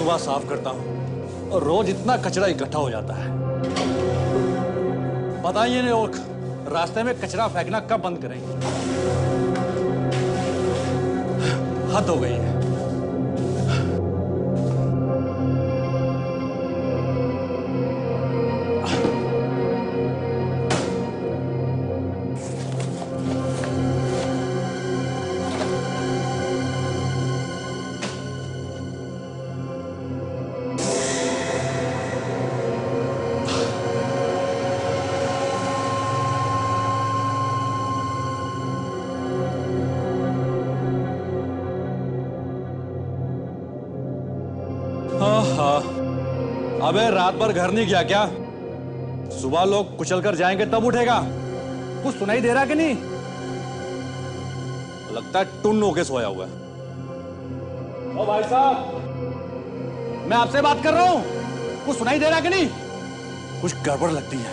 सुबह साफ करता हूँ और रोज इतना कचरा इकट्ठा हो जाता है। बताइए लोग रास्ते में कचरा फेंकना कब बंद करेंगे? हद हो गई है। अबे रात भर घर नहीं गया क्या? सुबह लोग कुचल कर जाएंगे तब उठेगा। कुछ सुनाई दे रहा कि नहीं? लगता है टुन होके सोया हुआ है। ओ भाई साहब, मैं आपसे बात कर रहा हूं। कुछ सुनाई दे रहा कि नहीं? कुछ गड़बड़ लगती है।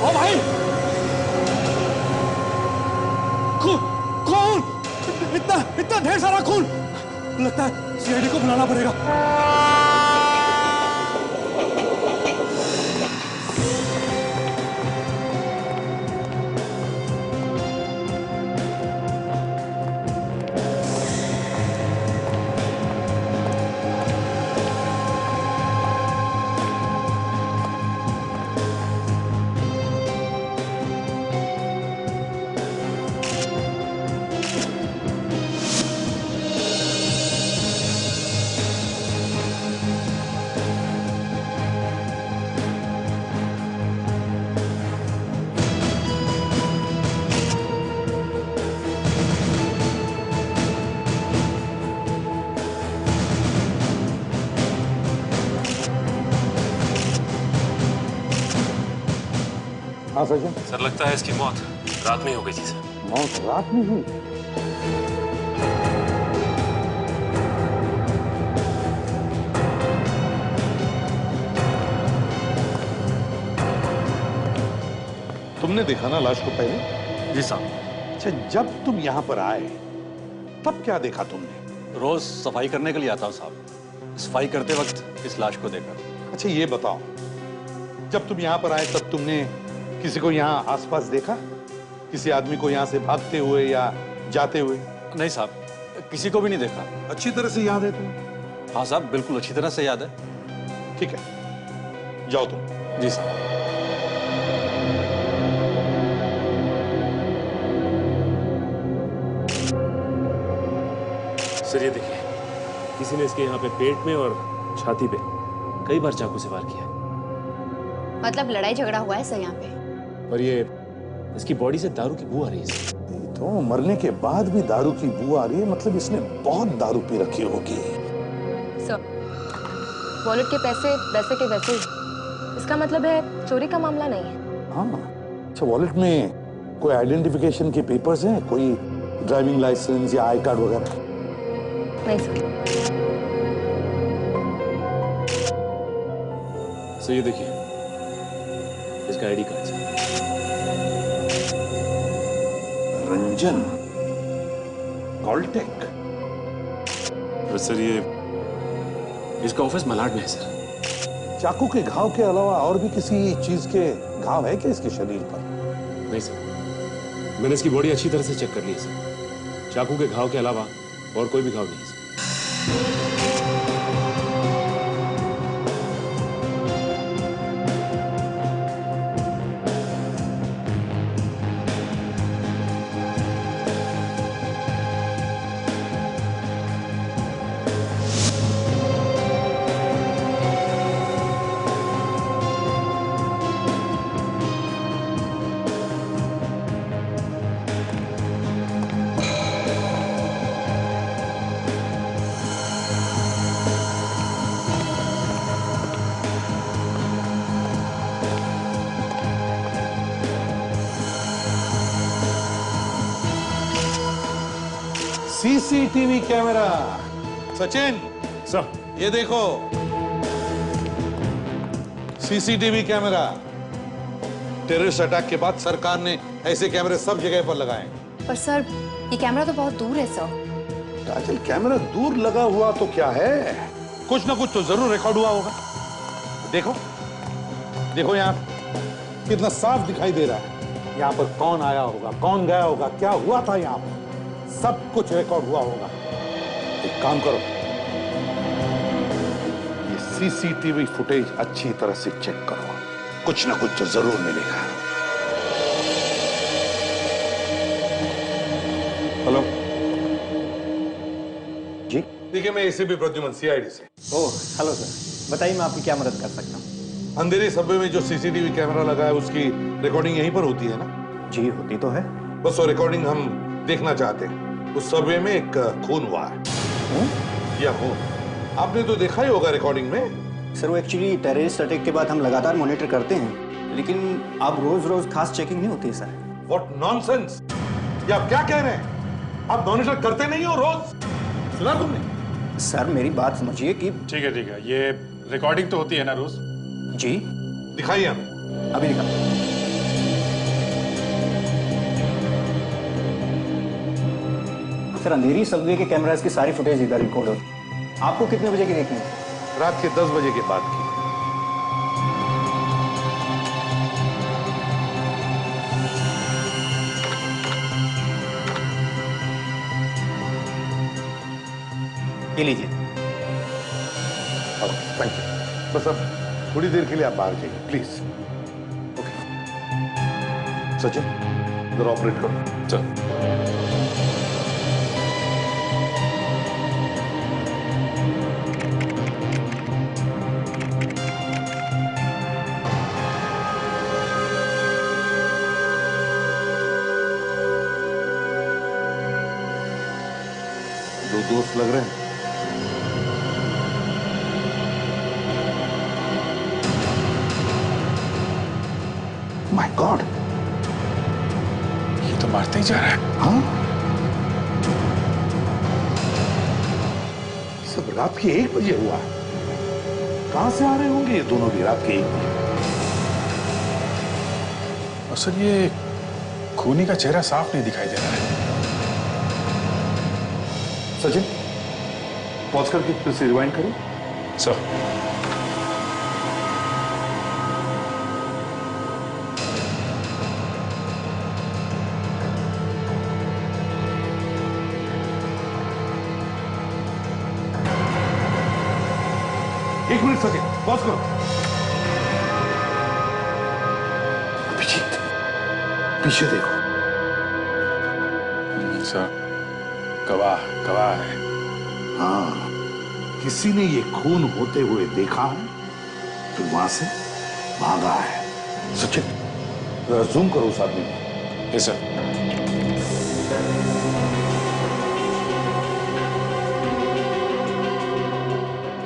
ओ भाई, खून इतना ढेर सारा खून। लगता है सीआईडी को बुलाना पड़ेगा। हाँ सचिन। सर लगता है इसकी मौत रात में ही हो गई थी सर। मौत रात में हुई? तुमने देखा ना लाश को पहले? जी साहब। अच्छा, जब तुम यहाँ पर आए तब क्या देखा तुमने? रोज सफाई करने के लिए आता हूँ साहब। सफाई करते वक्त इस लाश को देखा। अच्छा ये बताओ, जब तुम यहाँ पर आए तब तुमने किसी को यहाँ आसपास देखा? किसी आदमी को यहाँ से भागते हुए या जाते हुए? नहीं साहब, किसी को भी नहीं देखा। अच्छी तरह से याद है तुम्हें? हाँ साहब, बिल्कुल अच्छी तरह से याद है। ठीक है, जाओ तुम। जी साहब। सर ये देखिए, किसी ने इसके यहाँ पे पेट में और छाती पे कई बार चाकू से वार किया। मतलब लड़ाई झगड़ा हुआ है सर यहाँ पे? और ये इसकी बॉडी से दारू की बू आ रही है सर। तो मरने के बाद भी दारू की बू आ रही है, मतलब इसने बहुत दारू पी रखी होगी। सर, वॉलेट के पैसे वैसे के वैसे ही। इसका मतलब है चोरी का मामला नहीं है। हाँ, अच्छा वॉलेट में कोई आइडेंटिफिकेशन के पेपर्स हैं? कोई ड्राइविंग लाइसेंस या आई कार्ड वगैरह? नहीं सर। सर ये देखिए, इसका आईडी कार्ड है। रंजन कॉलटेक। सर ये इसका ऑफिस मलाड में है सर। चाकू के घाव के अलावा और भी किसी चीज के घाव है क्या इसके शरीर पर? नहीं सर, मैंने इसकी बॉडी अच्छी तरह से चेक कर ली है सर। चाकू के घाव के अलावा और कोई भी घाव नहीं है sir. CCTV camera. Sachin sir, ये देखो, सीसीटीवी कैमरा। टेररिस्ट अटैक के बाद सरकार ने ऐसे कैमरे सब जगह पर लगाए। पर सर, ये कैमरा तो बहुत दूर है सर। काजल, कैमरा दूर लगा हुआ तो क्या है, कुछ ना कुछ तो जरूर रिकॉर्ड हुआ होगा। देखो देखो, यहाँ कितना साफ दिखाई दे रहा है। यहाँ पर कौन आया होगा, कौन गया होगा, क्या हुआ था यहाँ पर, सब कुछ रिकॉर्ड हुआ होगा। एक काम करो, ये सीसीटीवी फुटेज अच्छी तरह से चेक करो, कुछ ना कुछ तो जरूर मिलेगा। हेलो जी। देखिए, मैं एसीपी प्रद्युमन, सीआईडी से। ओह हेलो सर, बताइए मैं आपकी क्या मदद कर सकता हूँ। अंधेरे सबवे में जो सीसीटीवी कैमरा लगा है उसकी रिकॉर्डिंग यहीं पर होती है ना? जी होती तो है। बस वो रिकॉर्डिंग हम देखना चाहते हैं। उस सबवे में एक खून हुआ है। या खून आपने तो देखा ही होगा रिकॉर्डिंग में। सर वो एक्चुअली टेररिस्ट अटैक के बाद हम लगातार मॉनिटर करते हैं, लेकिन आप रोज रोज खास चेकिंग नहीं होती है सर। What nonsense! ये आप क्या कह रहे हैं? आप मॉनिटर करते नहीं हो रोज? सुना तुमने? सर मेरी बात समझिए कि ठीक है, ये रिकॉर्डिंग तो होती है ना रोज? जी। दिखाइए हमें। अभी दिखा। सर अंधेरी सबवे के कैमरास की सारी फुटेज इधर रिकॉर्ड होती। आपको कितने बजे की देखनी है? रात के 10 बजे के बाद की। ये लीजिए। Thank you. बस अब थोड़ी देर के लिए आप बाहर जाइए प्लीज। ओके सचिन, इधर ऑपरेट करो। चल। दो दोस्त लग रहे हैं। माय गॉड, ये तो मारते ही जा रहा है। हाँ? सब रात के 1 बजे हुआ है। कहां से आ रहे होंगे ये दोनों भी रात के 1 बजे? और सर ये खूनी का चेहरा साफ नहीं दिखाई दे रहा है। सचिन, पॉज करके फिर से रिवाइंड करें। सर एक मिनट सचिन, पॉज करो। अभिजीत, पीछे देखो। सर गवाह है। हाँ, किसी ने ये खून होते हुए देखा है, फिर वहां से भागा है। सचिन, जरा जूम करो उस आदमी को। Yes sir.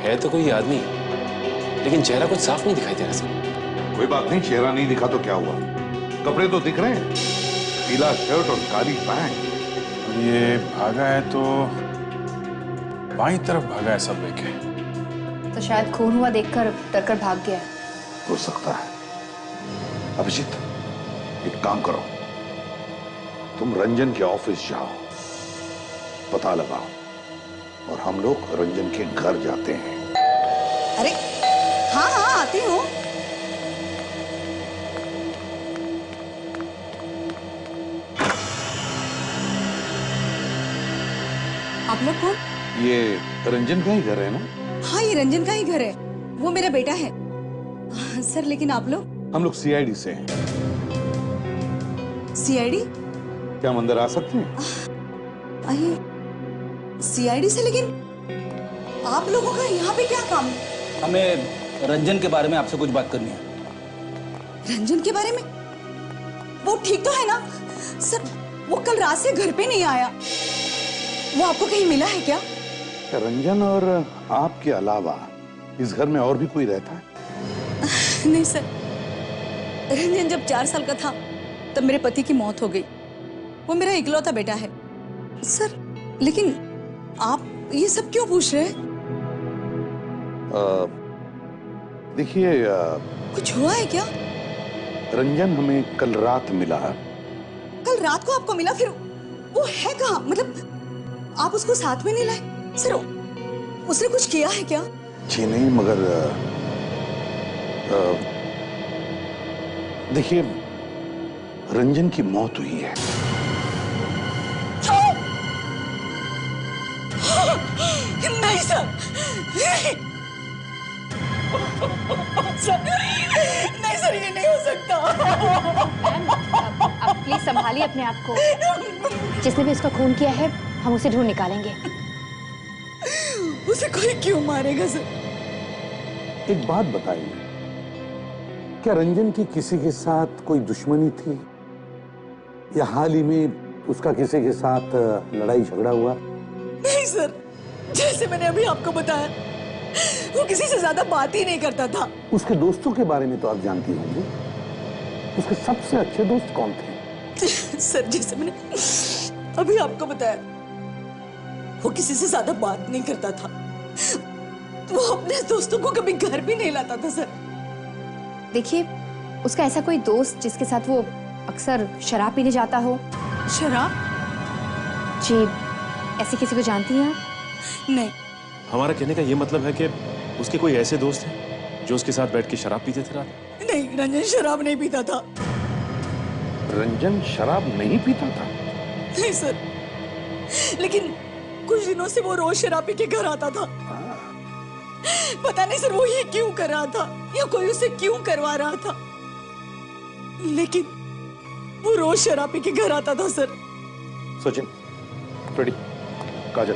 है तो कोई आदमी, लेकिन चेहरा कुछ साफ नहीं दिखाई दे रहा सर। कोई बात नहीं, चेहरा नहीं दिखा तो क्या हुआ, कपड़े तो दिख रहे हैं, पीला शर्ट और काली पैंट। ये भागा है तो बाईं तरफ भागा है सबवे के। तो शायद खून हुआ देखकर डरकर भाग गया है। हो सकता है। अभिजीत, एक काम करो, तुम रंजन के ऑफिस जाओ, पता लगाओ और हम लोग रंजन के घर जाते हैं। अरे हाँ हाँ आती हूँ। आप लोग कौन? ये रंजन का ही घर है ना? हाँ ये रंजन का ही घर है, वो मेरा बेटा है। सर लेकिन आप लोग? हम लोग सीआईडी से हैं। सीआईडी? क्या हम अंदर आ सकते हैं? आइए। सीआईडी से? लेकिन आप लोगों का यहाँ पे क्या काम? हमें रंजन के बारे में आपसे कुछ बात करनी है। रंजन के बारे में? वो ठीक तो है ना? सर वो कल रात से घर पे नहीं आया, वो आपको कहीं मिला है क्या? रंजन और आपके अलावा इस घर में और भी कोई रहता है? नहीं सर, रंजन जब 4 साल का था तब मेरे पति की मौत हो गई। वो मेरा इकलौता बेटा है। सर लेकिन आप ये सब क्यों पूछ रहे हैं? देखिए, कुछ हुआ है क्या? रंजन हमें कल रात मिला। कल रात को आपको मिला? फिर वो है कहाँ? मतलब आप उसको साथ में नहीं लाए? सर उसने कुछ किया है क्या? अच्छी नहीं, मगर देखिए, रंजन की मौत हुई है। नहीं सर, नहीं सर, नहीं सर, ये नहीं हो सकता। आप प्लीज संभालिए अपने आप को। जिसने भी इसका खून किया है हम उसे ढूंढ निकालेंगे। उसे कोई क्यों मारेगा सर? एक बात बताइए, क्या रंजन की किसी के साथ कोई दुश्मनी थी, या हाल ही में उसका किसी के साथ लड़ाई झगड़ा हुआ? नहीं सर, जैसे मैंने अभी आपको बताया, वो किसी से ज्यादा बात ही नहीं करता था। उसके दोस्तों के बारे में तो आप जानती होंगी। उसके सबसे अच्छे दोस्त कौन थे? सर, जैसे मैंने अभी आपको बताया, वो किसी से ज्यादा बात नहीं करता था। वो अपने दोस्तों को कभी घर भी नहीं लाता था सर। देखिए, उसका ऐसा कोई दोस्त जिसके साथ वो अक्सर शराब पीने जाता हो? शराब? जी, ऐसे किसी को जानती हैं आप? नहीं। हमारा कहने का ये मतलब है कि उसके कोई ऐसे दोस्त हैं जो उसके साथ बैठ के शराब पीते थे रात? नहीं, रंजन शराब नहीं पीता था। रंजन शराब नहीं पीता था? नहीं सर, लेकिन कुछ दिनों से वो रोज शराब पी के घर आता था। पता नहीं सर वो ये क्यों कर रहा था, या कोई उसे क्यों करवा रहा था, लेकिन वो रोज शराब पी के घर आता था सर। सचिन, रेडी, काजल,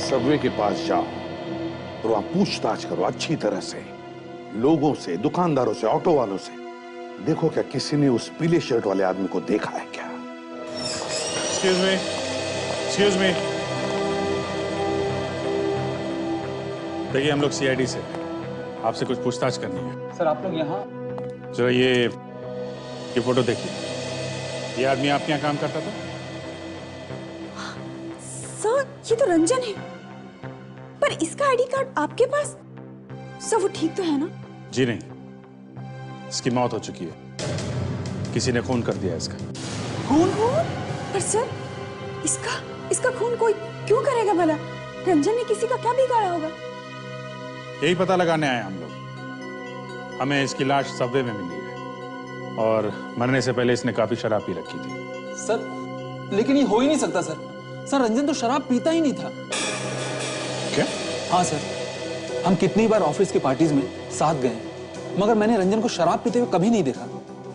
सबवे के पास जाओ और वहां पूछताछ करो अच्छी तरह से, लोगों से, दुकानदारों से, ऑटो वालों से। देखो क्या किसी ने उस पीले शर्ट वाले आदमी को देखा है क्या? Excuse me. Excuse me. देखिए, हम लोग CID से आपसे कुछ पूछताछ करनी है। सर, आप लोग यहाँ? जरा ये फोटो देखिए। ये आदमी आपके यहाँ काम करता था? सर, ये तो रंजन है, पर इसका आईडी कार्ड आपके पास? सर, वो ठीक तो है ना? जी नहीं, इसकी मौत हो चुकी है। किसी ने खून कर दिया इसका। खून? पर सर, इसका खून कोई क्यों करेगा भला? रंजन ने किसी का क्या बिगाड़ा होगा? यही पता लगाने आए हम लोग। हमें इसकी लाश सबवे में मिली है और मरने से पहले इसने काफी शराब पी रखी थी। सर, लेकिन ये हो ही नहीं सकता सर। सर, रंजन तो शराब पीता ही नहीं था। क्या? हाँ सर, हम कितनी बार ऑफिस की पार्टीज में साथ गए, मगर मैंने रंजन को शराब पीते हुए कभी नहीं देखा।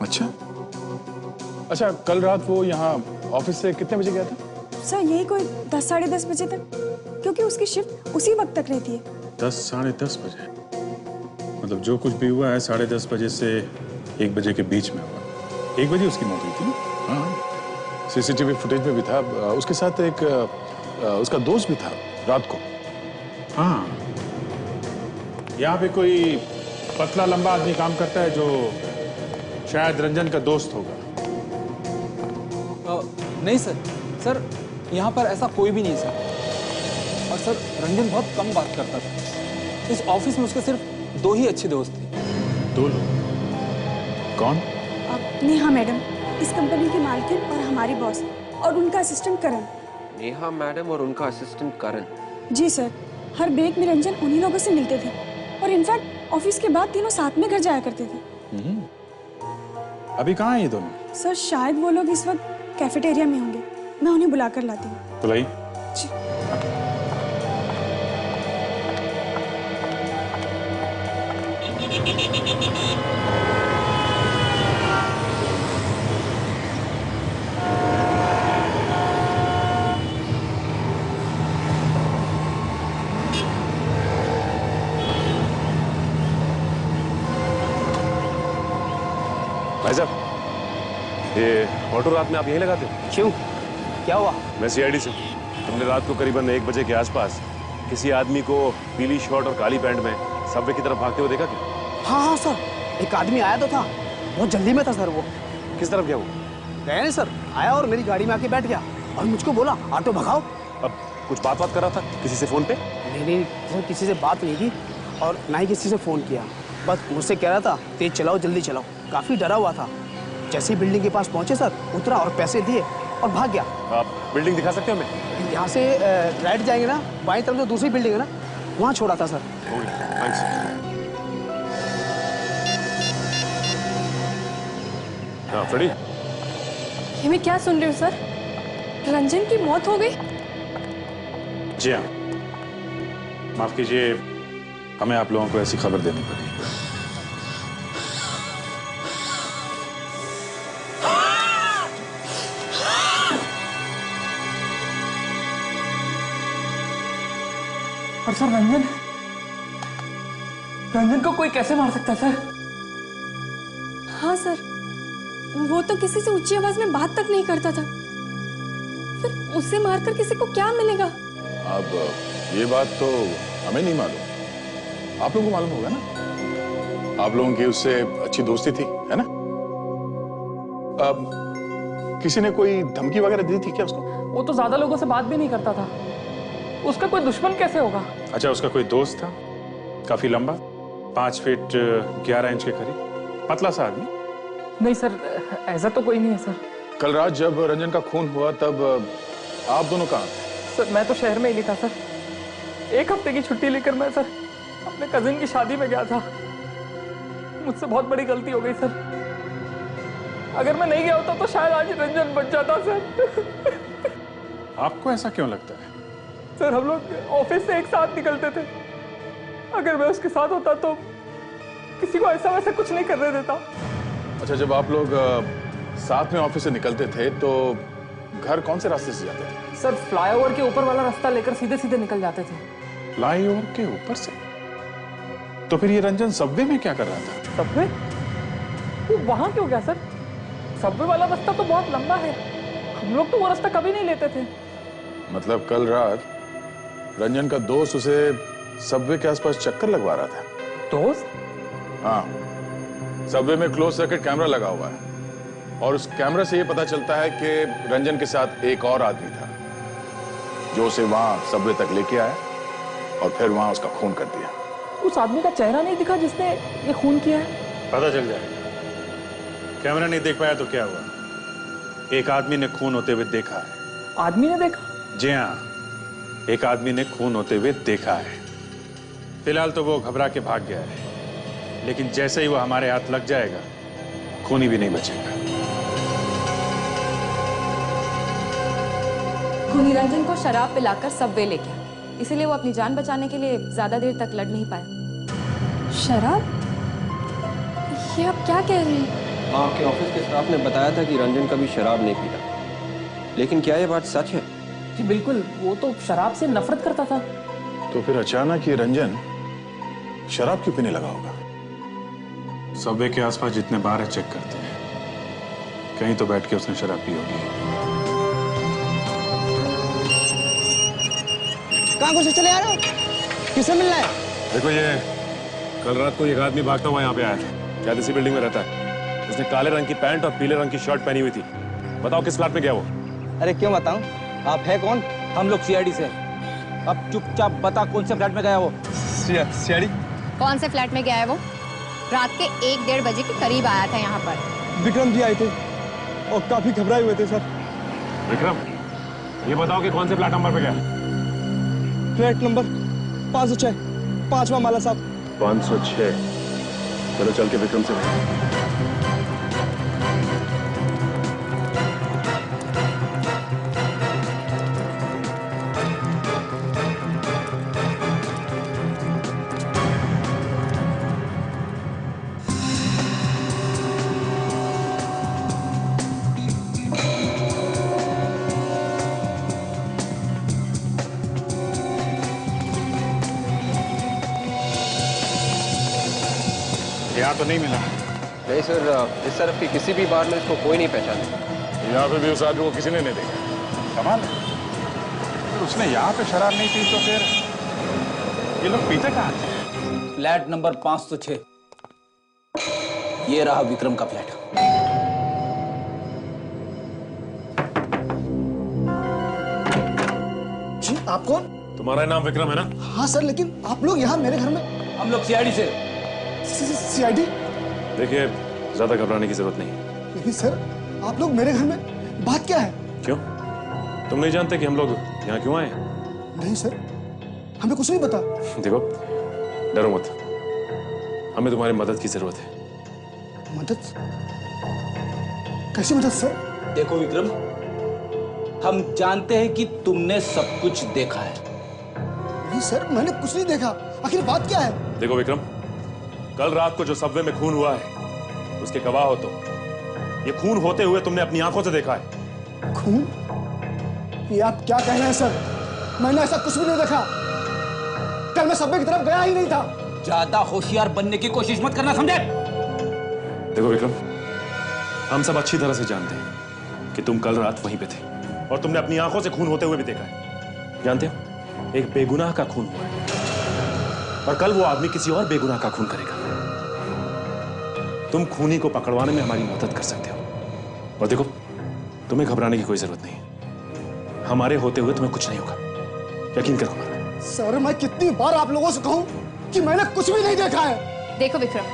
अच्छा, कल रात वो यहाँ ऑफिस से कितने बजे गया था? सर, यही कोई 10 साढ़े 10 बजे तक, क्योंकि उसकी शिफ्ट उसी वक्त तक रहती है। 10 साढ़े 10 बजे? मतलब जो कुछ भी हुआ है 10:30 बजे से 1 बजे के बीच में हुआ। 1 बजे उसकी मौत हुई थी। हाँ, CCTV फुटेज में भी था। उसके साथ एक उसका दोस्त भी था रात को। हाँ, यहाँ पे कोई पतला लंबा आदमी काम करता है जो शायद रंजन का दोस्त होगा। नहीं सर, यहाँ पर ऐसा कोई भी नहीं सर। और सर, रंजन बहुत कम बात करता था। इस ऑफिस में उसके सिर्फ 2 ही अच्छे दोस्त थे। 2 लोग? कौन? नेहा मैडम, इस कंपनी की मालकिन और हमारी बॉस, और उनका असिस्टेंट करण। नेहा मैडम और उनका असिस्टेंट करण? जी सर, हर ब्रेक में रंजन उन्हीं लोगों से मिलते थे, और इनफैक्ट ऑफिस के बाद तीनों साथ में घर जाया करते थे। अभी कहाँ हैं ये दोनों? सर, शायद वो लोग इस वक्त कैफेटेरिया में होंगे। मैं उन्हें बुलाकर लाती हूँ। तो लाई। जी। भाई साहब, ये ऑटो रात में आप यहीं लगाते हैं? क्यों, क्या हुआ? मैं CID से। हमने रात को करीबन 1 बजे के आसपास किसी आदमी को पीली शर्ट और काली पैंट में सबवे की तरफ भागते हुए देखा क्या? हाँ सर, एक आदमी आया तो था, बहुत जल्दी में था सर। वो किस तरफ गया वो? गया नहीं सर, आया और मेरी गाड़ी में आके बैठ गया और मुझको बोला ऑटो भगाओ। अब कुछ बात कर रहा था किसी से फोन पे? नहीं सर, किसी से बात नहीं की और ना ही किसी से फोन किया। बस मुझसे कह रहा था तेज चलाओ, जल्दी चलाओ। काफी डरा हुआ था। जैसे ही बिल्डिंग के पास पहुंचे सर, उतरा और पैसे दिए और भाग गया। आप बिल्डिंग दिखा सकते हो हमें? यहाँ से राइट जाएंगे ना, बाईं तरफ जो दूसरी बिल्डिंग है ना, वहाँ छोड़ा था सर। हाँ फ्रेडी, ये मैं क्या सुन रही हूँ सर? रंजन की मौत हो गई? जी हाँ, माफ कीजिए, हमें आप लोगों को ऐसी खबर देनी पड़ी। और सर रंजन को कोई कैसे मार सकता है सर? हाँ सर, वो तो किसी से ऊंची आवाज में बात तक नहीं करता था, फिर उसे मारकर किसी को क्या मिलेगा? अब ये बात तो हमें नहीं मालूम, आप लोगों को मालूम होगा ना, आप लोगों की उससे अच्छी दोस्ती थी, है ना? अब किसी ने कोई धमकी वगैरह दी थी क्या उसको? वो तो ज्यादा लोगों से बात भी नहीं करता था, उसका कोई दुश्मन कैसे होगा? अच्छा, उसका कोई दोस्त था, काफी लंबा, 5 फीट 11 इंच के करीब, पतला सा आदमी? नहीं सर, ऐसा तो कोई नहीं है सर। कल रात जब रंजन का खून हुआ तब आप दोनों कहाँ थे? सर मैं तो शहर में ही नहीं था सर, 1 हफ्ते की छुट्टी लेकर मैं सर अपने कजिन की शादी में गया था। मुझसे बहुत बड़ी गलती हो गई सर, अगर मैं नहीं गया होता तो शायद आज रंजन बच जाता सर। आपको ऐसा क्यों लगता है? सर हम लोग ऑफिस से एक साथ निकलते थे, अगर मैं उसके साथ होता तो किसी को ऐसा वैसा कुछ नहीं करने देता। अच्छा, जब आप लोग साथ में ऑफिस से निकलते थे तो घर कौन से रास्ते से जाते थे? सर फ्लाईओवर के ऊपर वाला रास्ता लेकर सीधे सीधे निकल जाते थे। फ्लाईओवर के ऊपर से? तो फिर ये रंजन सबवे में क्या कर रहा था? सबवे? वो वहां क्यों गया सर? सबवे वाला रास्ता तो बहुत लंबा है, हम लोग तो वो रास्ता कभी नहीं लेते थे। मतलब कल रात रंजन का दोस्त उसे सबवे के आसपास चक्कर लगवा रहा था? दोस्त? हाँ, सबवे में क्लोज सर्किट कैमरा लगा हुआ है और उस कैमरा से ये पता चलता है कि रंजन के साथ एक और आदमी था जो उसे वहां सबवे तक लेके आया और फिर वहां उसका खून कर दिया। उस आदमी का चेहरा नहीं दिखा जिसने ये खून किया है? पता चल जाएगा। कैमरा नहीं देख पाया तो क्या हुआ, एक आदमी ने खून होते हुए देखा है। आदमी ने देखा? जी हाँ, एक आदमी ने खून होते हुए देखा है। फिलहाल तो वो घबरा के भाग गया है, लेकिन जैसे ही वो हमारे हाथ लग जाएगा खूनी भी नहीं बचेगा। खूनी रंजन को शराब पिलाकर सबवे ले गया, इसीलिए वो अपनी जान बचाने के लिए ज्यादा देर तक लड़ नहीं पाया। शराब? ये आप क्या कह रहे हैं? आपके ऑफिस के स्टाफ ने बताया था कि रंजन कभी शराब नहीं पीता, लेकिन क्या ये बात सच है? जी बिल्कुल, वो तो शराब से नफरत करता था। तो फिर अचानक ये रंजन शराब क्यों पीने लगा होगा? सबवे के आसपास जितने बार है चेक करते हैं, कहीं तो बैठ के उसने शराब पी होगी। कहाँ घुसे चले आ रहे हो? किससे मिलना है? देखो, ये कल रात को एक आदमी भागता हुआ यहाँ पे आया था, शायद इसी बिल्डिंग में रहता है। उसने काले रंग की पैंट और पीले रंग की शर्ट पहनी हुई थी। बताओ किस फ्लैट में गया वो? अरे क्यों बताऊं, आप है कौन? हम लोग सीआईडी से। अब चुपचाप बता कौन से फ्लैट में गया वो? सीआईडी? कौन से फ्लैट में गया है वो? रात के 1-1:30 बजे के करीब आया था यहाँ पर। विक्रम जी आए थे और काफी घबराए हुए थे सर। विक्रम, ये बताओ कि कौन से फ्लैट नंबर पे गया? फ्लैट नंबर 506, 5वां माला साहब। 506। चलो चल के विक्रम से मिलते। यहाँ तो नहीं मिला। नहीं सर, इस तरफ की किसी भी बार में इसको कोई नहीं पहचाना। यहाँ पे भी उस आदमी को किसी ने नहीं देखा। कमाल है, फिर उसने यहाँ पे शराब नहीं पी तो फिर ये लोग पीते कहाँ थे? Flat number 506। ये रहा विक्रम का फ्लैट। जी आप कौन? तुम्हारा नाम विक्रम है ना? हाँ सर, लेकिन आप लोग यहाँ मेरे घर में? हम लोग सीआईडी से। सीआईडी? देखिए, ज्यादा घबराने की जरूरत नहीं। लेकिन सर, आप लोग मेरे घर में, बात क्या है? क्यों? तुम नहीं जानते कि हम लोग यहाँ क्यों आए? नहीं सर, हमें कुछ नहीं पता। देखो, डरो मत, हमें तुम्हारी मदद की जरूरत है। मदद? कैसी मदद सर? देखो विक्रम, हम जानते हैं कि तुमने सब कुछ देखा है। नहीं सर, मैंने कुछ नहीं देखा। आखिर बात क्या है? देखो विक्रम, कल रात को जो सबवे में खून हुआ है उसके गवाह हो तुम। ये खून होते हुए तुमने अपनी आंखों से देखा है। खून? ये आप क्या कह रहे हैं सर? मैंने ऐसा कुछ भी नहीं देखा। कल मैं सबवे की तरफ गया ही नहीं था। ज्यादा होशियार बनने की कोशिश मत करना, समझे? देखो विक्रम, हम सब अच्छी तरह से जानते हैं कि तुम कल रात वहीं पे थे और तुमने अपनी आंखों से खून होते हुए भी देखा है। जानते हो, एक बेगुनाह का खून हुआ है और कल वो आदमी किसी और बेगुनाह का खून करेगा। तुम खूनी को पकड़वाने में हमारी मदद कर सकते हो। और देखो, तुम्हें घबराने की कोई जरूरत नहीं है। हमारे होते हुए तुम्हें कुछ नहीं होगा, यकीन करो हमारा। सर, मैं कितनी बार आप लोगों से कहूं कि मैंने कुछ भी नहीं देखा है। देखो विक्रम,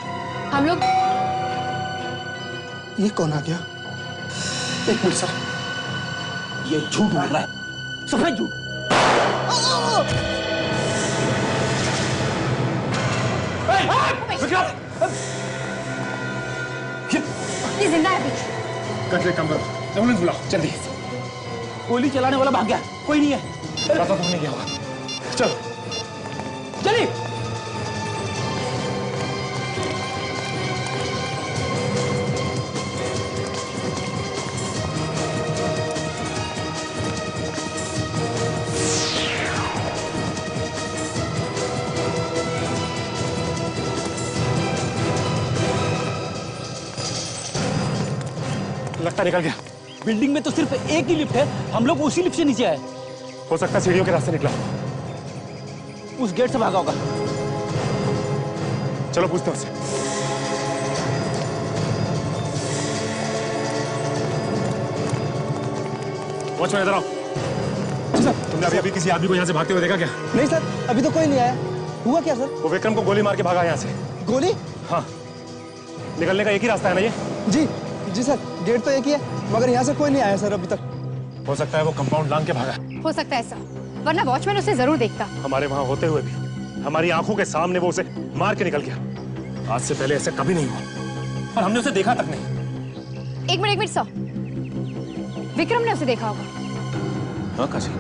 हम लोग। ये कौन आ गया? एक मिनट सर, ये झूठ बोल रहा है, सफेद झूठ। ये जिंदा है। कटरे कम करो, एम्बुलेंस बुलाओ जल्दी। गोली चलाने वाला भाग गया, कोई नहीं है। पता तो नहीं क्या हुआ। चलो चलिए। लगता निकल गया। बिल्डिंग में तो सिर्फ एक ही लिफ्ट है, हम लोग उसी लिफ्ट से नीचे आए। हो सकता है सीढ़ियों के रास्ते निकला, उस गेट से भागा होगा। चलो पूछते हैं उससे। वॉचमैन इधर आओ। तुमने अभी किसी आदमी को यहाँ से भागते हुए देखा क्या? नहीं सर, अभी तो कोई नहीं आया। हुआ क्या सर? वो विक्रम को गोली मार के भागा यहाँ से। गोली? हाँ, निकलने का एक ही रास्ता है ना ये? जी सर, गेट तो एक ही है, मगर यहाँ से कोई नहीं आया सर अभी तक। हो सकता है वो कंपाउंड लांग के भागा। हो सकता है ऐसा, वरना वॉचमैन उसे जरूर देखता। हमारे वहाँ होते हुए भी हमारी आंखों के सामने वो उसे मार के निकल गया। आज से पहले ऐसा कभी नहीं हुआ और हमने उसे देखा तक नहीं। एक मिनट सर, विक्रम ने उसे देखा होगा। हाँ काशी,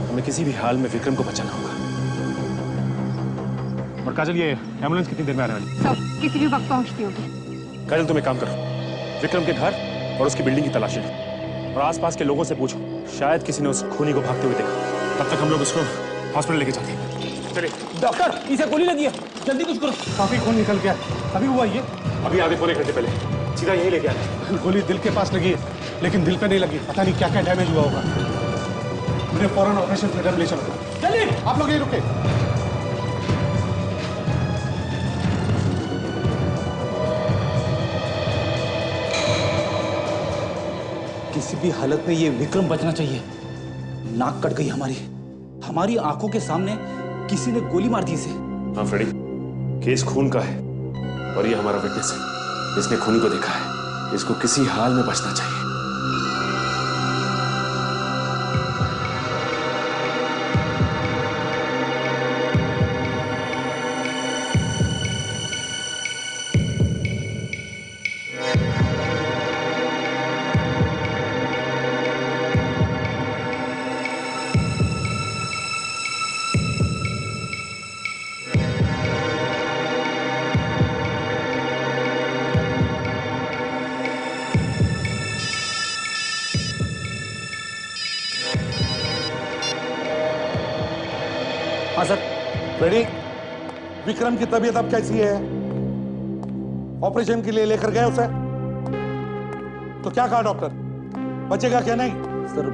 हमें किसी भी हाल में विक्रम को बचाना होगा। और काजल, ये एम्बुलेंस कितनी देर में आने वाली? सब किसी भी वक्त पहुंचती होगी। काजल, तुम एक काम करो, विक्रम के घर और उसकी बिल्डिंग की तलाशी लो और आसपास के लोगों से पूछो, शायद किसी ने उस खूनी को भागते हुए देखा। तब तक हम लोग उसको हॉस्पिटल लेके चलते हैं। चलिए। डॉक्टर, इसे गोली लगी है, जल्दी कुछ करो। काफी खून निकल गया। अभी हुआ ये? अभी आधे पौने घंटे पहले। सीधा यही लेके आए। गोली दिल के पास लगी है, लेकिन दिल पे नहीं लगी। पता नहीं क्या क्या डैमेज हुआ होगा। मुझे फौरन ऑपरेशन थिएटर ले चलो। चलिए। आप लोग यहीं रुके। किसी भी हालत में ये विक्रम बचना चाहिए। नाक कट गई हमारी आंखों के सामने किसी ने गोली मार दी इसे। हाँ फ्रेडी, केस खून का है और ये हमारा विटनेस है। इसने खूनी को देखा है, इसको किसी हाल में बचना चाहिए। हाँ सर। फ्रेडी, विक्रम की तबीयत अब कैसी है? ऑपरेशन के लिए लेकर गए उसे? तो क्या कहा डॉक्टर, बचेगा क्या नहीं? सर,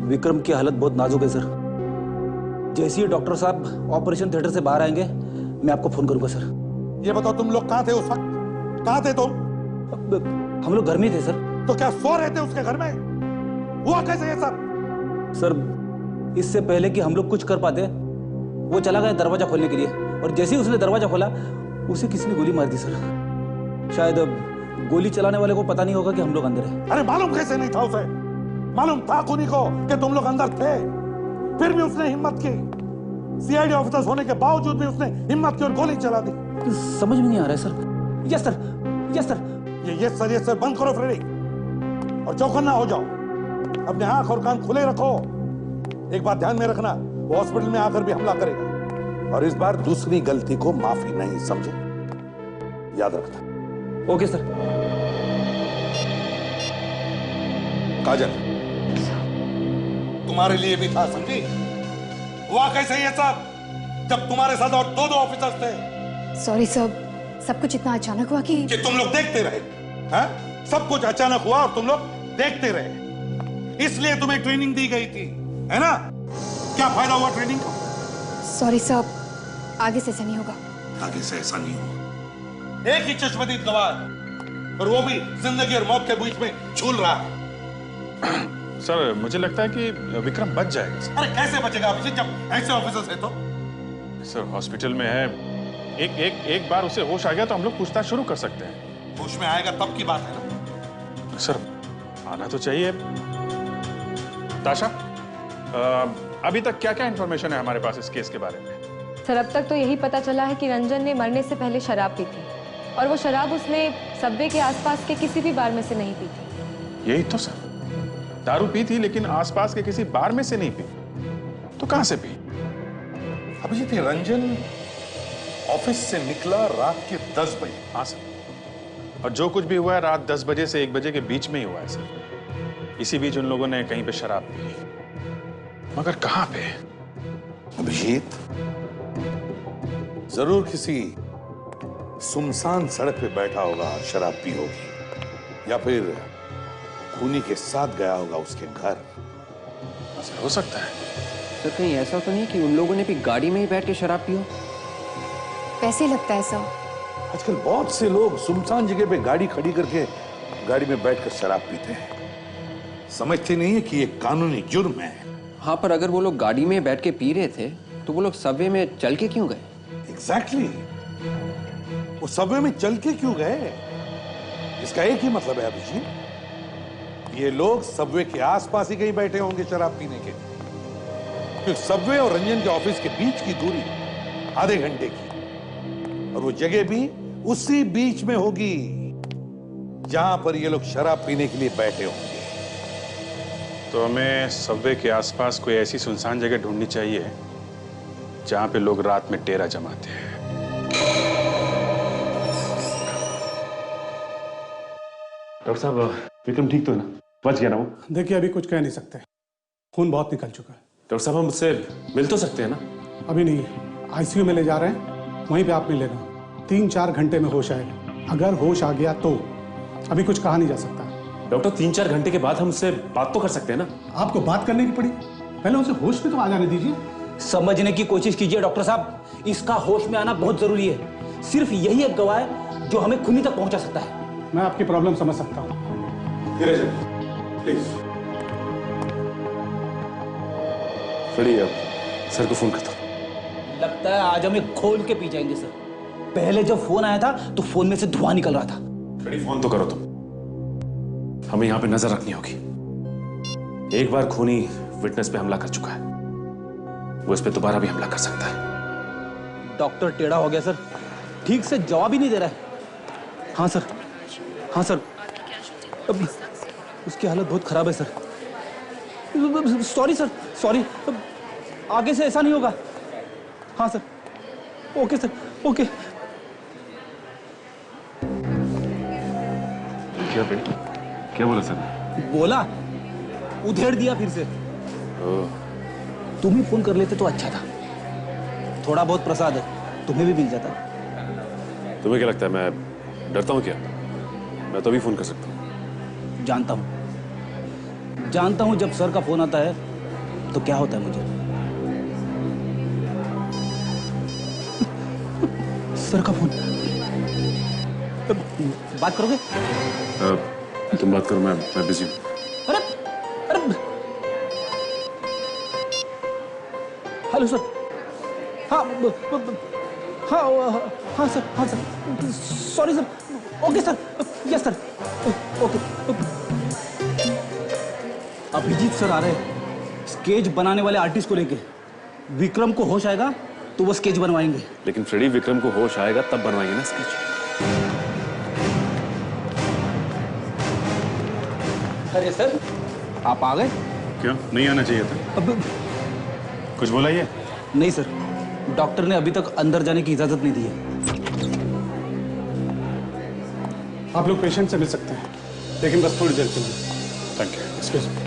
विक्रम की हालत बहुत नाजुक है सर। जैसे ही डॉक्टर साहब ऑपरेशन थिएटर से बाहर आएंगे, मैं आपको फोन करूंगा सर। ये बताओ, तुम लोग कहाँ थे उस वक्त? कहाँ थे तुम? हम लोग घर में थे सर। तो क्या सो रहे थे उसके घर में? हुआ कैसे ये सब? सर, इससे पहले कि हम लोग कुछ कर पाते, वो चला गया दरवाजा खोलने के लिए और जैसे ही उसने दरवाजा खोला, उसे किसी ने गोली मार दी सर। शायद गोली चलाने वाले को पता नहीं होगा कि हम लोग अंदर हैं। अरे मालूम कैसे नहीं था उसे? मालूम था खूनी को कि तुम लोग अंदर थे, फिर भी उसने हिम्मत की। सीआईडी ऑफिसर होने के बावजूद भी उसने हिम्मत की और गोली चला दी। समझ में नहीं आ रहा है sir. Yes sir, yes sir. ये सर बंद करो फ्रेडी, और चौकन्ना हो जाओ। अपने आंख और कान खुले रखो। एक बात ध्यान में रखना, वो हॉस्पिटल में आकर भी हमला करेगा, और इस बार दूसरी गलती को माफी नहीं, समझे? याद रखना। Okay sir. काजल, तुम्हारे लिए भी था, समझी? हुआ कैसे ये सब जब तुम्हारे साथ और दो ऑफिसर्स थे? सॉरी सर, सब कुछ इतना अचानक हुआ कि तुम लोग देखते रहे। हाँ? सब कुछ अचानक हुआ और तुम लोग देखते रहे, इसलिए तुम्हें ट्रेनिंग दी गई थी, है ना? क्या फायदा हुआ ट्रेनिंग का? सॉरी सर, आगे से ऐसा नहीं होगा। आगे से ऐसा नहीं होगा। एक ही चश्मदीद गवाह, और वो भी जिंदगी और मौत के बीच में झूल रहा है। सर, मुझे लगता है कि विक्रम बच जाएगा सर। अरे कैसे बचेगा अभिजीत, जब ऐसे ऑफिसर्स है तो? सर, हॉस्पिटल में है, एक बार उसे होश आ गया तो हम लोग पूछताछ शुरू कर सकते हैं। होश में आएगा तब की बात है ना? सर, आना तो चाहिए। ताशा, अभी तक क्या क्या इंफॉर्मेशन है हमारे पास इस केस के बारे में? सर, अब तक तो यही पता चला है कि रंजन ने मरने से पहले शराब पी थी, और वो शराब उसने सबवे के आसपास के किसी भी बार में से नहीं पी थी। यही तो सर, दारू पी थी लेकिन आसपास के किसी बार में से नहीं पी, तो कहां से पी? अभिजीत, रंजन ऑफिस से निकला रात के 10 बजे। हाँ सर, और जो कुछ भी हुआ है रात 10 बजे से 1 बजे के बीच में ही हुआ है सर। इसी बीच उन लोगों ने कहीं पे शराब पी, मगर कहां पे? अभिजीत, जरूर किसी सुनसान सड़क पे बैठा होगा, शराब पी होगी, या फिर खूनी के साथ गया होगा उसके घर। सर, हो सकता है। सर, कहीं ऐसा तो नहीं कि उन लोगों ने भी गाड़ी में ही बैठ के शराब पी हो? वैसे लगता है सर। आजकल बहुत से लोग सुनसान जगह पे गाड़ी खड़ी करके गाड़ी में बैठकर शराब पीते हैं। समझते नहीं है कि ये कानूनी जुर्म है। हाँ, पर अगर वो लोग गाड़ी में बैठ के पी रहे थे तो वो लोग सबवे में चल के क्यों गए? एग्जैक्टली, वो सबवे में चल के क्यों गए? इसका एक ही मतलब है अभिजीत, ये लोग सबवे के आसपास ही कहीं बैठे होंगे शराब पीने के, क्योंकि सबवे और रंजन के ऑफिस के बीच की दूरी आधे घंटे की, और वो जगह भी उसी बीच में होगी जहां पर ये लोग शराब पीने के लिए बैठे होंगे। तो हमें सबवे के आसपास कोई ऐसी सुनसान जगह ढूंढनी चाहिए जहां पे लोग रात में डेरा जमाते हैं। डॉक्टर साहब, विक्रम ठीक तो है ना? बच गया ना वो? देखिए, अभी कुछ कह नहीं सकते, खून बहुत निकल चुका है। डॉक्टर साहब, हम मुझसे मिल तो सकते हैं ना? अभी नहीं, आईसीयू में ले जा रहे हैं, वहीं पे आप मिलेगा। 3-4 घंटे में होश आएगा। अगर होश आ गया तो, अभी कुछ कहा नहीं जा सकता। डॉक्टर, 3-4 घंटे के बाद हम उससे बात तो कर सकते हैं ना? आपको बात करने की पड़ी, पहले उसे होश में तो आ जाने दीजिए। समझने की कोशिश कीजिए डॉक्टर साहब, इसका होश में आना बहुत जरूरी है। सिर्फ यही एक गवाह है जो हमें खूनी तक पहुंचा सकता है। मैं आपकी प्रॉब्लम समझ सकता हूँ, प्लीज। सर को फोन करता हूँ। लगता है आज हमें खोल के पी जाएंगे सर। पहले जब फोन आया था तो फोन में से धुआं निकल रहा था। फोन तो करो तुम, हमें यहां पे नजर रखनी होगी। एक बार खूनी विटनेस पे हमला कर चुका है, वो इस पे दोबारा भी हमला कर सकता है। डॉक्टर टेढ़ा हो गया सर, ठीक से जवाब ही नहीं दे रहा है। हाँ सर, हाँ सर, अब उसकी हालत बहुत खराब है सर। सॉरी सर, सॉरी, आगे से ऐसा नहीं होगा। हाँ सर, ओके सर, ओके। क्या बोला सर? बोला, उधेड़ दिया फिर से। तुम ही फोन कर लेते तो अच्छा था। थोड़ा बहुत प्रसाद है, तुम्हें भी मिल जाता। तुम्हें क्या लगता है मैं डरता हूँ क्या? मैं तो अभी फोन कर सकता हूँ। जानता हूँ जब सर का फोन आता है तो क्या होता है मुझे। सर का फोन, बात करोगे? तुम बात करो, मैं बिजी हूँ। अरे अरे, हेलो सर। हाँ हाँ हाँ सर, हाँ sir, sorry sir, okay sir, yes sir, okay. Abhijeet sir आ रहे हैं स्केच बनाने वाले आर्टिस्ट को लेके। विक्रम को होश आएगा तो वो स्केच बनवाएंगे। लेकिन फ्रेडी, विक्रम को होश आएगा तब बनवाएंगे ना स्केच। अरे सर, आप आ गए? क्यों नहीं आना चाहिए था? अब कुछ बोला ये? नहीं सर, डॉक्टर ने अभी तक अंदर जाने की इजाजत नहीं दी है। आप लोग पेशेंट से मिल सकते हैं, लेकिन बस थोड़ी देर के लिए। Thank you. Excuse me.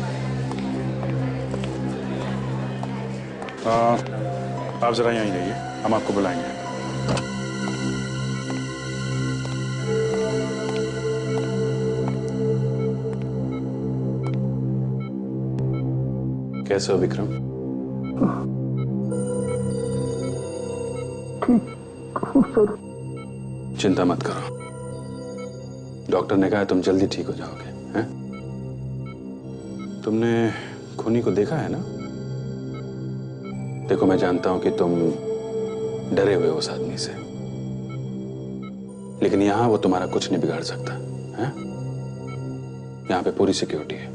आप जरा यहीं रहिए, हम आपको बुलाएंगे। कैसे हो विक्रम? चिंता मत करो, डॉक्टर ने कहा तुम जल्दी ठीक हो जाओगे। हैं? तुमने खूनी को देखा है ना? देखो, मैं जानता हूं कि तुम डरे हुए हो उस आदमी से, लेकिन यहां वो तुम्हारा कुछ नहीं बिगाड़ सकता है। यहां पे पूरी सिक्योरिटी है।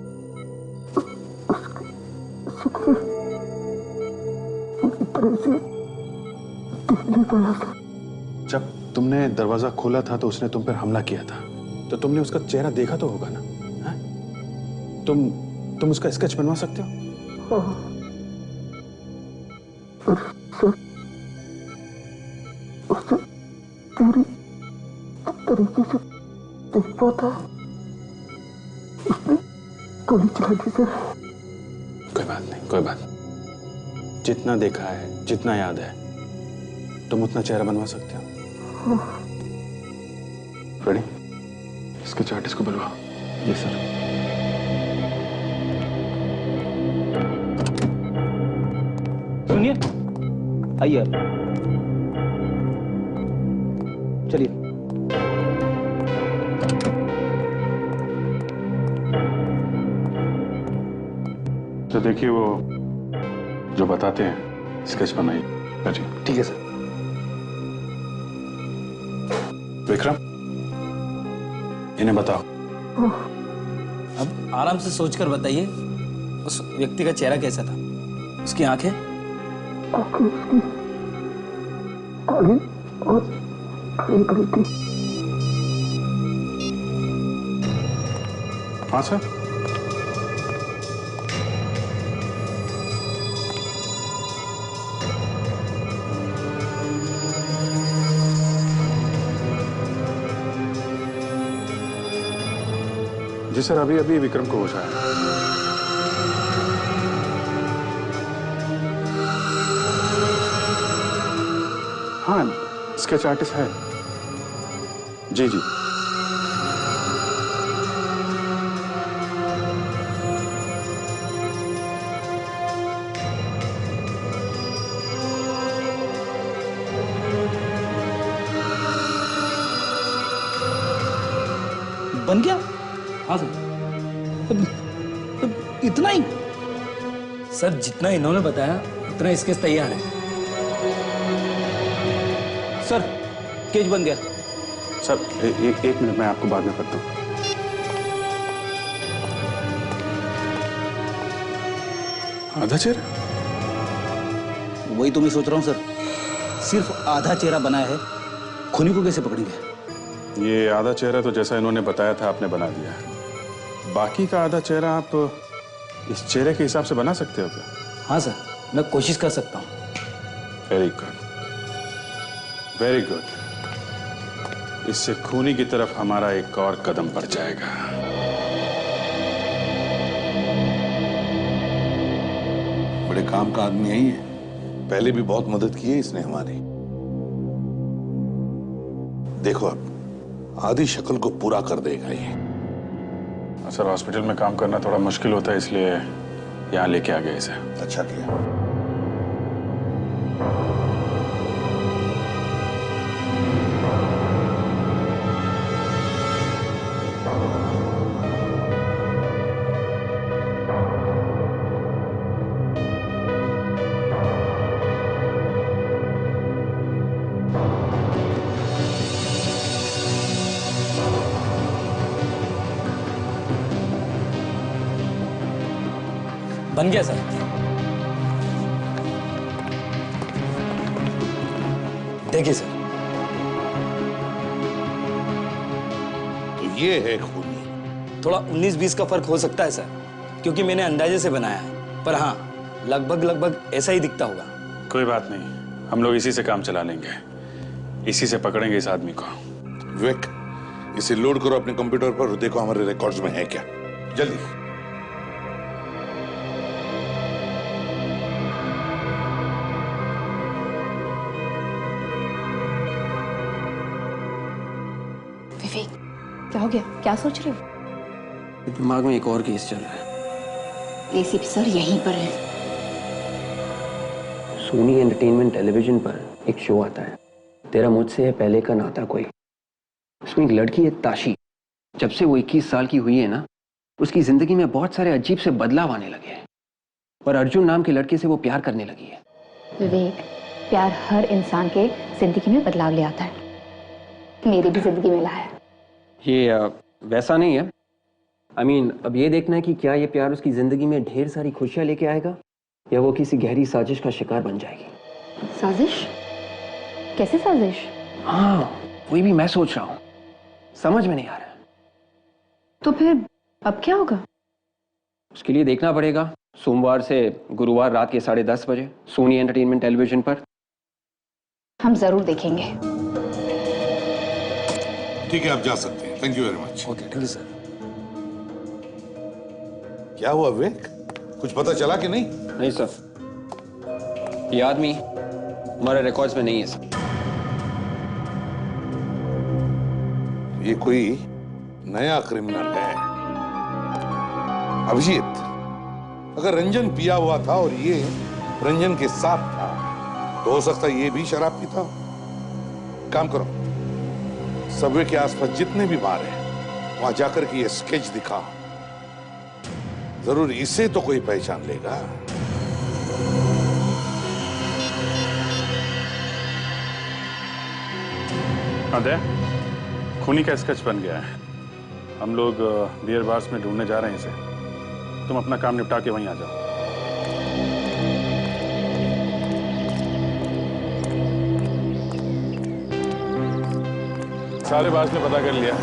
जब तुमने दरवाजा खोला था तो उसने तुम पर हमला किया था, तो तुमने उसका चेहरा देखा तो होगा ना? है? तुम उसका स्केच बनवा सकते हो? सर, उसे पूरी तरीके से देख पाता, उसने गोली चला दी सर। कोई बात नहीं, कोई बात नहीं। जितना देखा है, जितना याद है, तुम उतना चेहरा बनवा सकते हो। रेडी? स्केच आर्टिस्ट को बुलवाओ। Yes sir. सुनिए, आइए आप। चलिए। तो देखिए, वो जो बताते हैं स्केच बनाइए। ठीक है सर। विक्रम, इन्हें बताओ। अब आराम से सोचकर बताइए, उस व्यक्ति का चेहरा कैसा था? उसकी आंखें? आंखें उसकी काली और बड़ी थी। हाँ सर। जी सर, अभी अभी विक्रम को होश आया। हाँ, स्केच आर्टिस्ट है। जी जी। बन गया? हाँ सर। इतना ही? सर, जितना इन्होंने बताया उतना स्केच तैयार है। सर, स्केच बन गया। सर, एक मिनट, मैं आपको बाद में करता हूँ। आधा चेहरा? वही तो मैं सोच रहा हूँ सर, सिर्फ आधा चेहरा बनाया है, खूनी को कैसे पकड़ेंगे? ये आधा चेहरा तो जैसा इन्होंने बताया था आपने बना दिया है। बाकी का आधा चेहरा आप इस चेहरे के हिसाब से बना सकते हो क्या? हाँ सर, मैं कोशिश कर सकता हूँ। Very good, very good. इससे खूनी की तरफ हमारा एक और कदम बढ़ जाएगा। बड़े काम का आदमी है ये, पहले भी बहुत मदद की है इसने हमारी। देखो, अब आधी शक्ल को पूरा कर देगा ये। सर, हॉस्पिटल में काम करना थोड़ा मुश्किल होता है, इसलिए यहाँ लेके आ गए इसे। अच्छा किया। बन गया सर। देखिए सर। तो ये है खूनी। थोड़ा 19-20 का फर्क हो सकता है सर, क्योंकि मैंने अंदाजे से बनाया है, पर हाँ लगभग ऐसा ही दिखता होगा। कोई बात नहीं, हम लोग इसी से काम चला लेंगे, इसी से पकड़ेंगे इस आदमी को। विवेक, इसे लोड करो अपने कंप्यूटर पर और देखो हमारे रिकॉर्ड्स में है क्या, जल्दी। विवेक, क्या हो गया? क्या सोच रहे हो? दिमाग में एक और केस चल रहा है। एसीपी सर यहीं पर है। सोनी एंटरटेनमेंट टेलीविजन पर एक शो आता है, तेरा मुझसे है पहले का नाता कोई। उसमें एक लड़की है ताशी। जब से वो 21 साल की हुई है ना, उसकी जिंदगी में बहुत सारे अजीब से बदलाव आने लगे हैं, और अर्जुन नाम के लड़के से वो प्यार करने लगी है। विवेक, प्यार हर इंसान के जिंदगी में बदलाव ले आता है, मेरी भी जिंदगी में लाया है। ये वैसा नहीं है। अब ये देखना है कि क्या ये प्यार उसकी जिंदगी में ढेर सारी खुशियां लेके आएगा, या वो किसी गहरी साजिश का शिकार बन जाएगी। साजिश? कैसे साजिश? हाँ, वही भी मैं सोच रहा हूँ, समझ में नहीं आ रहा। तो फिर अब क्या होगा? उसके लिए देखना पड़ेगा सोमवार से गुरुवार रात के 10:30 बजे सोनी एंटरटेनमेंट टेलीविजन पर। हम जरूर देखेंगे। ठीक है, आप जा सकते हैं। Thank you very much. Okay, thank you sir. क्या हुआ विवेक, कुछ पता चला कि नहीं? नहीं सर, ये आदमी हमारे रिकॉर्ड्स में नहीं है सर। ये कोई नया क्रिमिनल है। अभिजीत, अगर रंजन पिया हुआ था और ये रंजन के साथ था, तो हो सकता है ये भी शराब पीता हो। काम करो, सबवे के आसपास जितने भी बार हैं, वहां जाकर के ये स्केच दिखा, जरूर इसे तो कोई पहचान लेगा। अदय, खूनी का स्केच बन गया है। हम लोग बियर बार्स में ढूंढने जा रहे हैं इसे। तुम अपना काम निपटा के वहीं आ जाओ। सारे बार्स में पता कर लिया,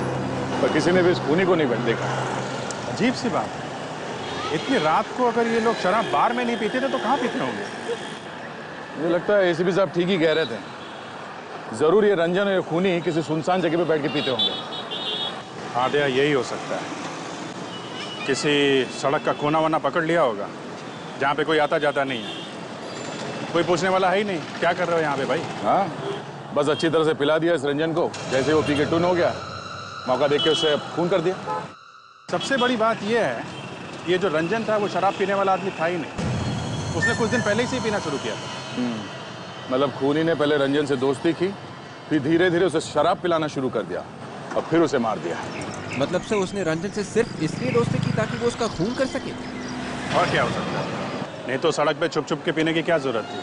पर किसी ने भी इस खूनी को नहीं देखा। अजीब सी बात है, इतनी रात को अगर ये लोग शराब बार में नहीं पीते थे तो कहाँ पीते होंगे? मुझे लगता है एसीपी साहब ठीक ही कह रहे थे। जरूर ये रंजन और खूनी किसी सुनसान जगह पे बैठ के पीते होंगे। हाँ दया, यही हो सकता है। किसी सड़क का कोना वना पकड़ लिया होगा जहाँ पे कोई आता जाता नहीं है, कोई पूछने वाला है ही नहीं। क्या कर रहे हो यहाँ पे भाई? हाँ, बस अच्छी तरह से पिला दिया इस रंजन को, जैसे वो पी के टून हो गया, मौका देख के उसे खून कर दिया। सबसे बड़ी बात यह है, ये जो रंजन था वो शराब पीने वाला आदमी था ही नहीं। उसने कुछ दिन पहले से ही पीना शुरू किया था। मतलब खूनी ने पहले रंजन से दोस्ती की, फिर धीरे धीरे उसे शराब पिलाना शुरू कर दिया और फिर उसे मार दिया। मतलब से उसने रंजन से सिर्फ इसलिए दोस्ती की ताकि वो उसका खून कर सके? और क्या हो सकता है? नहीं तो सड़क पे छुप छुप के पीने की क्या जरूरत थी?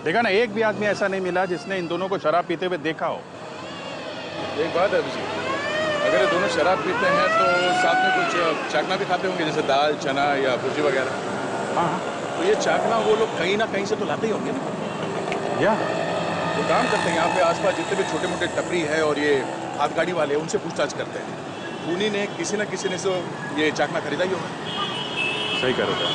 देखा ना, एक भी आदमी ऐसा नहीं मिला जिसने इन दोनों को शराब पीते हुए देखा हो। एक बात है अभिजीत, अगर ये दोनों शराब पीते हैं तो साथ में कुछ चाकना भी खाते होंगे, जैसे दाल, चना या भुजी वगैरह। हाँ, तो ये चाकना वो लोग कहीं ना कहीं से तो लाते ही होंगे ना। या वो काम करते हैं, यहाँ पे आसपास जितने भी छोटे मोटे टपरी है और ये हाथ गाड़ी वाले, उनसे पूछताछ करते हैं। खूनी ने किसी न किसी ने से ये चाकना खरीदा ही होगा। सही कह रहे थे।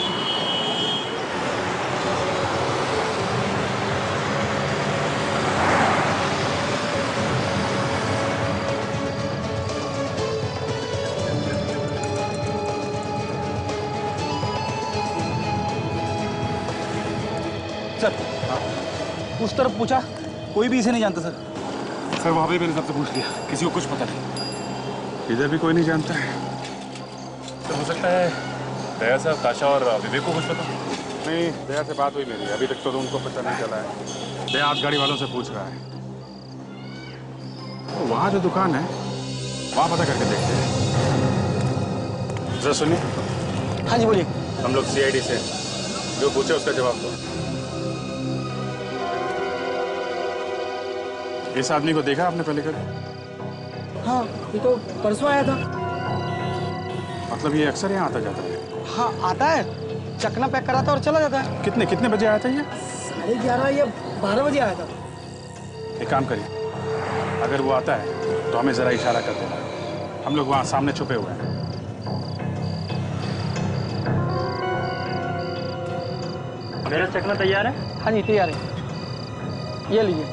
सर, उस तरफ पूछा, कोई भी इसे नहीं जानता सर। सर वहाँ पे मैंने सबसे पूछ लिया, किसी को कुछ पता नहीं। इधर भी कोई नहीं जानता है। तो हो सकता है दया साहब, ताशा और विवेक को कुछ पता? नहीं, दया से बात हुई मेरी, अभी तक तो उनको पता नहीं चला है। दया हाथ गाड़ी वालों से पूछ रहा है। तो वहाँ जो दुकान है वहाँ पता करके देखते हैं। जरा सुनिए। हाँ जी बोलिए। हम लोग CID से, जो पूछे उसका जवाब दो। इस आदमी को देखा आपने पहले कभी? हाँ, ये तो परसों आया था। मतलब ये अक्सर यहाँ आता जाता है? हाँ, आता है, चकना पैक कराता और चला जाता है। कितने बजे आया था ये? 11:30 या 12 बजे आया था। एक काम करिए, अगर वो आता है तो हमें जरा इशारा कर देना, हम लोग वहां सामने छुपे हुए हैं। मेरा चकना तैयार है? हाँ जी तैयार है, ये लीजिए।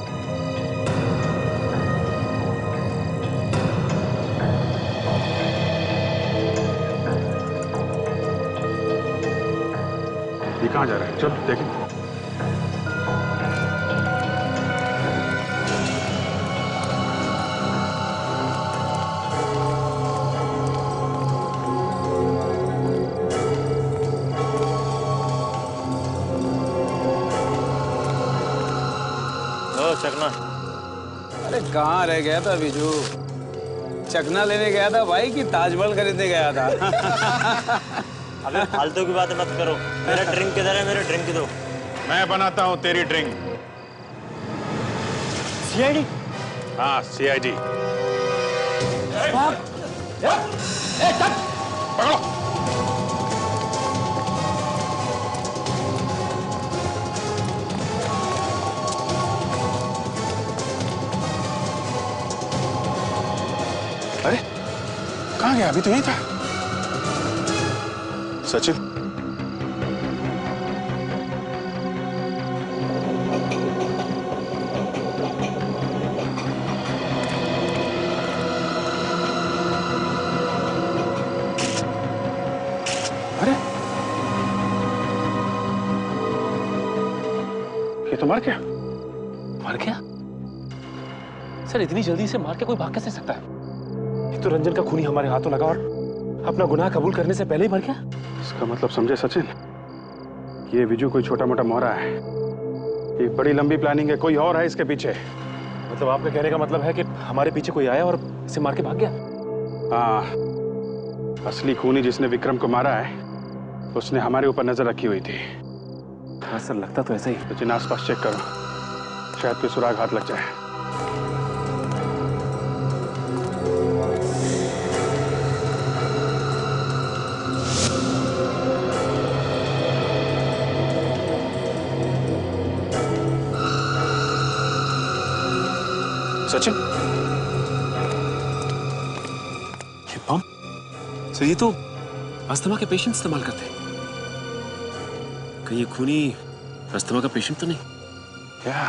ये कहाँ जा रहा है? चल देखें। चकना। अरे कहाँ रह गया था बिजू? चकना लेने गया था भाई कि ताजमहल खरीदने गया था? अबे फालतू की बातें मत करो। मेरा ड्रिंक किधर है? मेरा ड्रिंक दो। मैं बनाता हूँ तेरी ड्रिंक। सीआईडी? हाँ सीआईडी। पकड़ो। अरे कहाँ गया? अभी तो यही था। सचिन, अरे ये तो मर गया। मर गया? सर इतनी जल्दी से मार के कोई भाग कैसे सकता है? तो रंजन का खूनी हमारे हाथों लगा और अपना गुनाह कबूल करने से पहले ही मर गया। इसका मतलब समझे सचिन, ये विजू कोई छोटा मोटा मोहरा है, एक बड़ी लंबी प्लानिंग है, कोई और है इसके पीछे। मतलब आपका कहने का मतलब है कि हमारे पीछे कोई आया और इसे मार के भाग गया? हाँ, असली खूनी जिसने विक्रम को मारा है उसने हमारे ऊपर नजर रखी हुई थी। हाँ सर, लगता तो ऐसा ही। सचिन आसपास चेक करो, शायद कोई सुराग हाथ लग जाए। सचिन, ये बम? सर ये तो अस्थमा के पेशेंट इस्तेमाल करते हैं। कहीं ये खूनी अस्थमा का पेशेंट तो नहीं? क्या?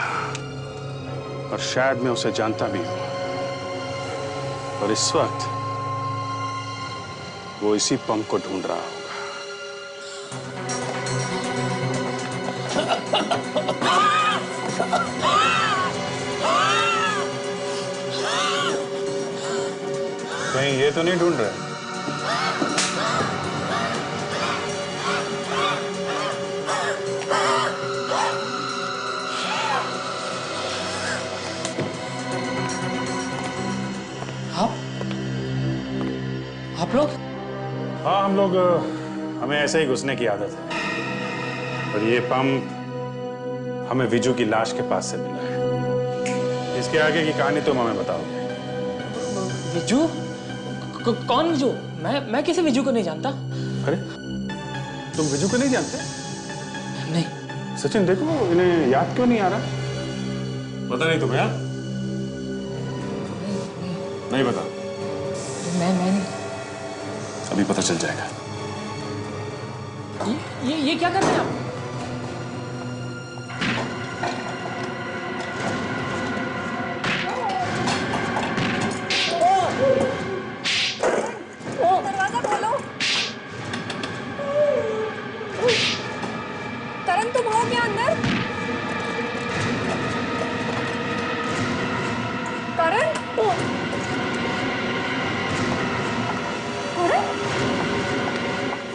और शायद मैं उसे जानता भी हूं। और इस वक्त वो इसी पंप को ढूंढ रहा होगा। कहीं ये तो नहीं ढूंढ रहे? आप लोग? हाँ हम लोग, हमें ऐसे ही घुसने की आदत है। और ये पंप हमें विजू की लाश के पास से मिला है। इसके आगे की कहानी तुम हमें बताओगे। विजू? कौन विजू? मैं किसी विजू को नहीं जानता। अरे तुम विजू को नहीं जानते? नहीं। सचिन देखो, इन्हें याद क्यों नहीं आ रहा? पता नहीं तुम्हें? यार नहीं पता? मैं नहीं। अभी पता चल जाएगा। ये क्या कर रहे हैं आप? दरवाजा खोलो। करण तुम हो क्या अंदर? करण?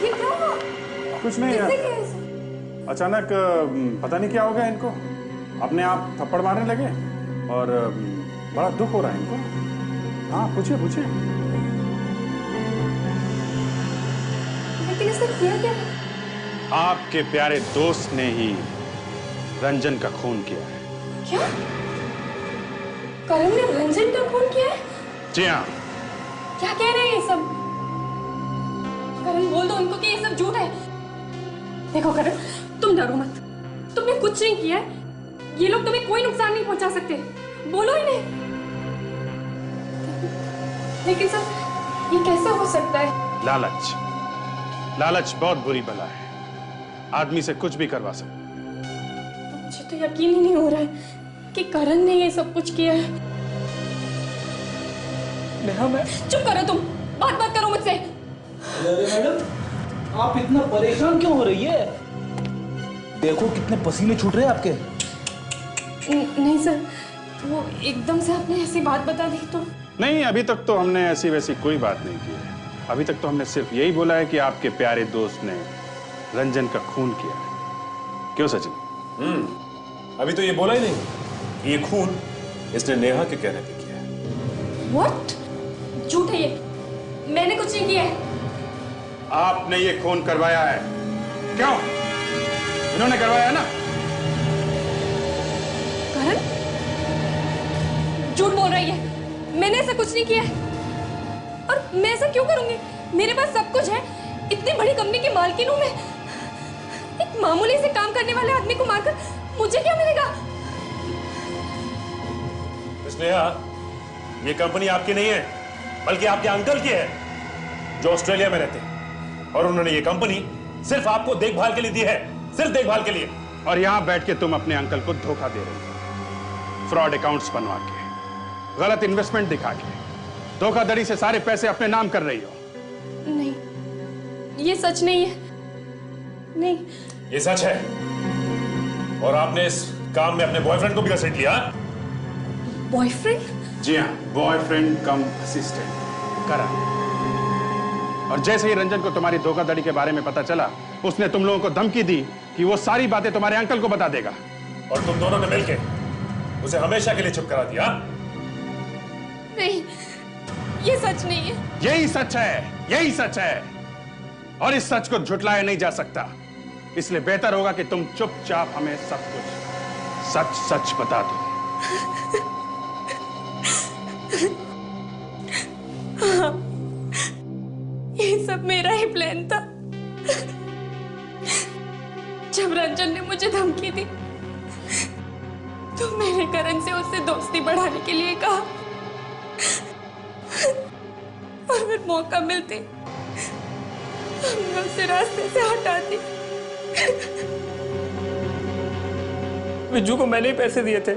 ये क्या हुआ? कुछ नहीं यार, अचानक पता नहीं क्या हो गया इनको, अपने आप थप्पड़ मारने लगे और बड़ा दुख हो रहा है इनको। हाँ पूछिए पूछिए। लेकिन इसने किया क्या? आपके प्यारे दोस्त ने ही रंजन का खून किया है। क्या? करण ने रंजन का खून किया है? जी हाँ। क्या कह रहे हैं ये सब? करण बोल दो उनको कि ये सब झूठ है। देखो करण, तुम डरो मत। तुमने कुछ नहीं किया है। ये लोग तुम्हें कोई नुकसान नहीं पहुंचा सकते। बोलो ही नहीं। लेकिन सर, ये कैसे हो सकता है? लालच, लालच बहुत बुरी बला है, आदमी से कुछ भी करवा सकता। मुझे तो यकीन ही नहीं हो रहा है कि करण ने ये सब कुछ किया है। मैं चुप करो तुम, बात मत करो मुझसे। अरे मैडम, आप इतना परेशान क्यों हो रही है? देखो कितने पसीने छूट रहे हैं आपके। नहीं सर, वो एकदम से आपने ऐसी बात बता दी तो। नहीं, अभी तक तो हमने ऐसी वैसी कोई बात नहीं की है। अभी तक तो हमने सिर्फ यही बोला है कि आपके प्यारे दोस्त ने रंजन का खून किया है। क्यों सचिन? अभी तो ये बोला ही नहीं कि ये खून इसने नेहा के कहने पे किया है। What? झूठ है ये, मैंने कुछ नहीं किया है। आपने ये खून करवाया है। क्यों? इन्होंने करवाया ना? करण झूठ बोल रही है, मैंने ऐसा कुछ नहीं किया है। और मैं ऐसा क्यों करूंगी? मेरे पास सब कुछ है, इतनी बड़ी कंपनी की मालकिन हूं मैं। एक मामूली से काम करने वाले आदमी को मारकर मुझे क्या मिलेगा? नेहा, ये कंपनी आपकी नहीं है, बल्कि आपके अंकल की है, जो ऑस्ट्रेलिया में रहते हैं। और उन्होंने ये कंपनी सिर्फ आपको देखभाल के लिए दी है, सिर्फ देखभाल के लिए। और यहां बैठ के तुम अपने अंकल को धोखा दे रहे हो, फ्रॉड अकाउंट्स बनवा के, गलत इन्वेस्टमेंट दिखा के, धोखाधड़ी से सारे पैसे अपने नाम कर रही हो। नहीं, ये सच नहीं है। नहीं, ये सच है। और आपने इस काम में अपने बॉयफ्रेंड को भी घसीट लिया। बॉयफ्रेंड? जी हाँ, बॉयफ्रेंड कम असिस्टेंट करण। और जैसे ही रंजन को तुम्हारी धोखाधड़ी के बारे में पता चला, उसने तुम लोगों को धमकी दी कि वो सारी बातें तुम्हारे अंकल को बता देगा। और तुम दोनों ने मिलकर उसे हमेशा के लिए चुप करा दिया। नहीं, ये सच नहीं है। यही सच है, यही सच है। और इस सच को झुटलाया नहीं जा सकता। इसलिए बेहतर होगा कि तुम चुपचाप हमें सब कुछ सच सच बता दो। हाँ, ये सब मेरा ही प्लान था। जब रंजन ने मुझे धमकी दी, तो मैंने करण से उससे दोस्ती बढ़ाने के लिए कहा। और फिर मौका मिलते हमने उसे रास्ते से हटा दी। विज्जू को मैंने ही पैसे दिए थे।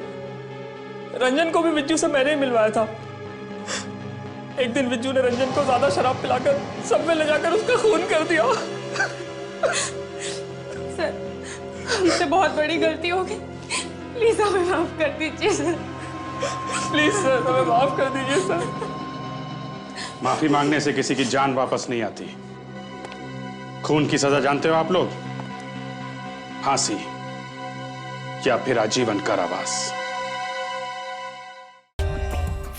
रंजन को भी विज्जू से मैंने ही मिलवाया था। एक दिन विज्जू ने रंजन को ज्यादा शराब पिलाकर सब में ले जाकर उसका खून कर दिया। सर, हमसे बहुत बड़ी गलती हो गई। प्लीज हमें माफ कर दीजिए सर। प्लीज सर, हमें माफ कर दीजिए सर। माफी मांगने से किसी की जान वापस नहीं आती। खून की सजा जानते हो आप लोग? फांसी या फिर आजीवन कारावास।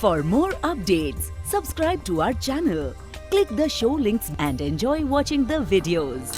For more updates, subscribe to our channel, click the show links and enjoy watching the videos.